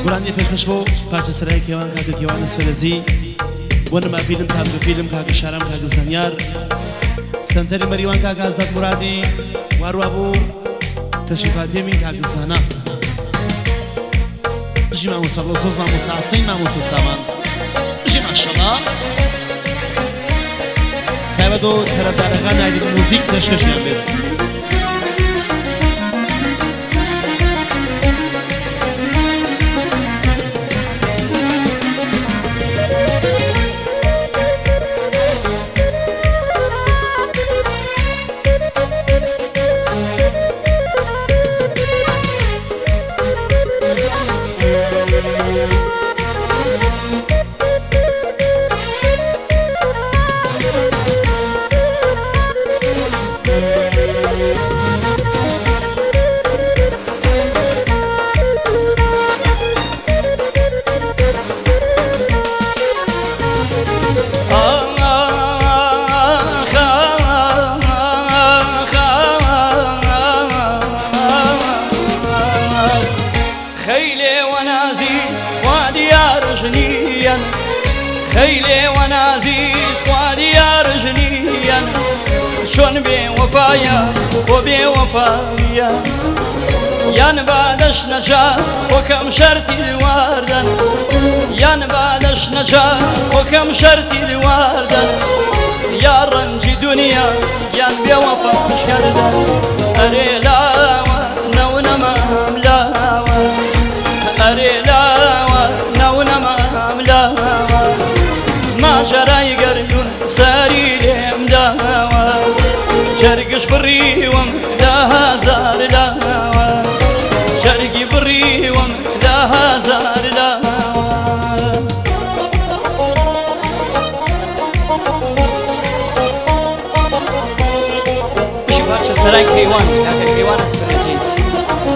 گرانی پیشکش بو پارچه سرای کیوان کاغ کیوان اسفلزی ونما فیلم کاغ شارم کاغ زنیار سنتری مریوان کاغ آزاد مرادی وارو تشریفات یمین کاغ زنا بجی ماموسا بلوزوز ماموسا حسین ماموسا سامان بجی ماشاءالله تابدو طرفداران نادی موزیک پیشکشیان بیت خيلي ونازيز خوادي يا رجليا شون بي وفايا وبي وفايا ينبادش نجا وكم شرتي الوردن ينبادش نجا وكم شرتي الوردن يا رنجي دنيا ينبي وفا شردن أري لاوة نونما ملاوة أري لاوة نونما ملاوة ما جراي قريون ساري ليم داوة شرقش بريوم لا هزار لاوة شرقي بريوم لا هزار لاوة بشي باتش سراي كيوان كاكا كيوان اسفرزي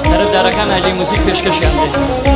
طرف داركان هاي موسيقى پیشکش يانده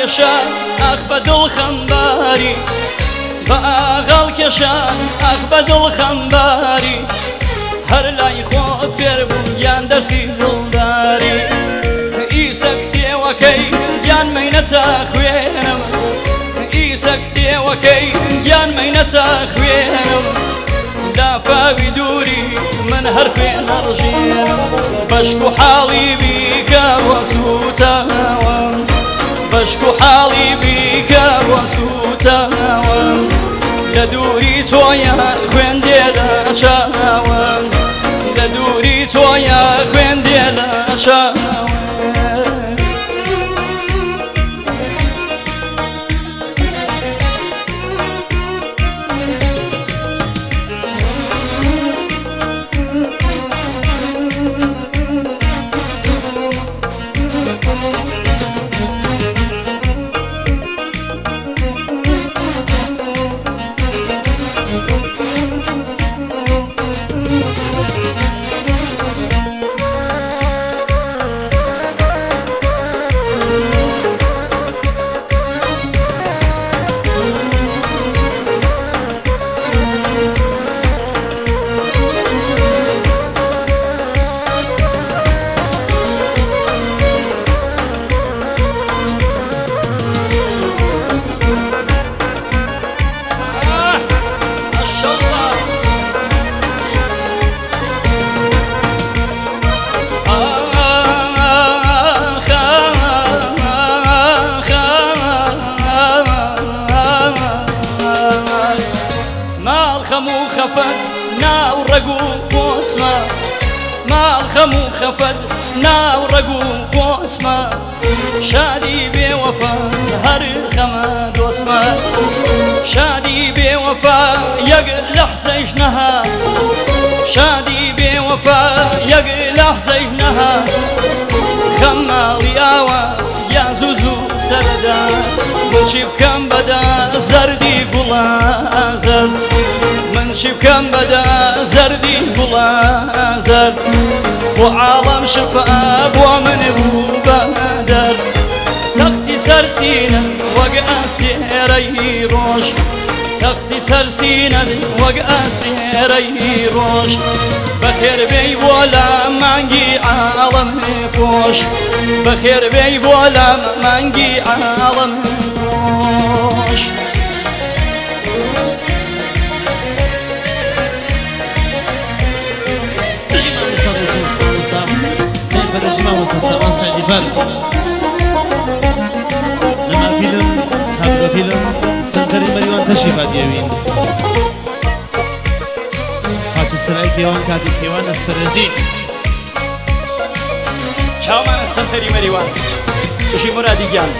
كشان أخبد الخنباري بأغل كشان أخبد الخنباري هر لا يخوض فيربو يان درسي دلداري إيسكتي وكي يان مينتا خوينم إيسكتي وكي يان مينتا خوينم لا فاوي دوري من هرفين أرجينم بشكو حالي بيك وسوتا بشكو حالي بيك وسوتا لدوري تويا خوين ديلا شاوان لدوري تويا خوين ديلا شاوان خفت ناو رقو بوسما ما الخمو خفت ناو ڕەگو پۆسمە شادی بێوەفا هەر خەمە دۆسمە شادی بێوەفا یەک لەحزەیش نەها شادی بێوەفا یەک لەحزەیش نەها خەم ماڵی ئاوە یا زوو سەردا من چی بکەم بەدا زەردی گوڵە زەرد من چی بکەم بەدا زەردی گوڵە زەرد بۆ عاڵەم شفا بۆ من بوو بەدەر تەختی سەرسینە وەک ئەسێرەی ڕۆژ تەختی سەرسینە وەک ئەسێرەی ڕۆژ بەخێربێی بۆ لە مانگی عاڵەم خۆش بەخێربێی بۆ لە مانگی عاڵەم خۆش سەوان سەیدیفەر لەما فیلم تابلۆ فیلم سەنتەری مەریوان تەشریفا دێوین پاچە سەرای کێوان کاتی کێوان ئەسپەرێزی چاومانە سەنتەری مەریوان توشی مرادی گیان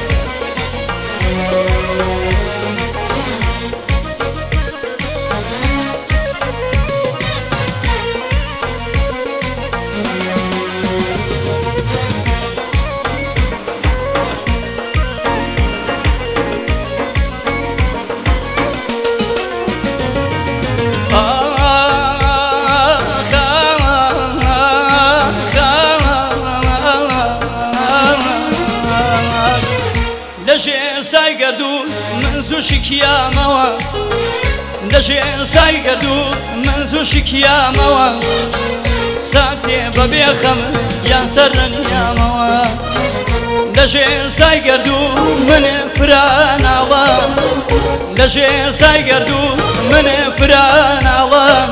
لەژێر سای گەردوون من زوو شکیامەوە لەژێر سای گەردوون من زوو شکیامەوە ساتێ بەبێ خەم یان سەر نەنیامەوە لەژێر سای گەردوون من فراناڵم لەژێر سای گەردوون من فراناڵم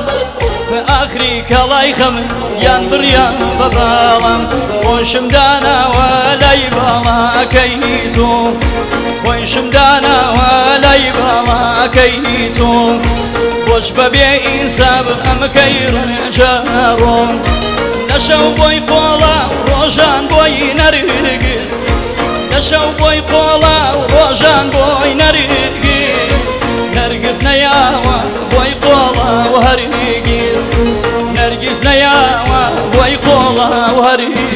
بە ئاخری کەڵای خەم یان بڕیان بە باڵم خۆشم داناوە لای باڵاکەی زۆ خۆشم داناوە لای باڵاکەی تۆ خۆش بەبێ ئینساب ئەمەکەی ڕێژەڕۆم لەشەو بۆی قۆڵا ڕۆژان بۆی نەرگز لەشەو بۆی قۆڵا ڕۆژان بۆی نەرگز نەرگز نەیاوە بۆی قۆڵا و هەرگیز نەرگز نەیاوە بۆی قۆڵا و هەرگیز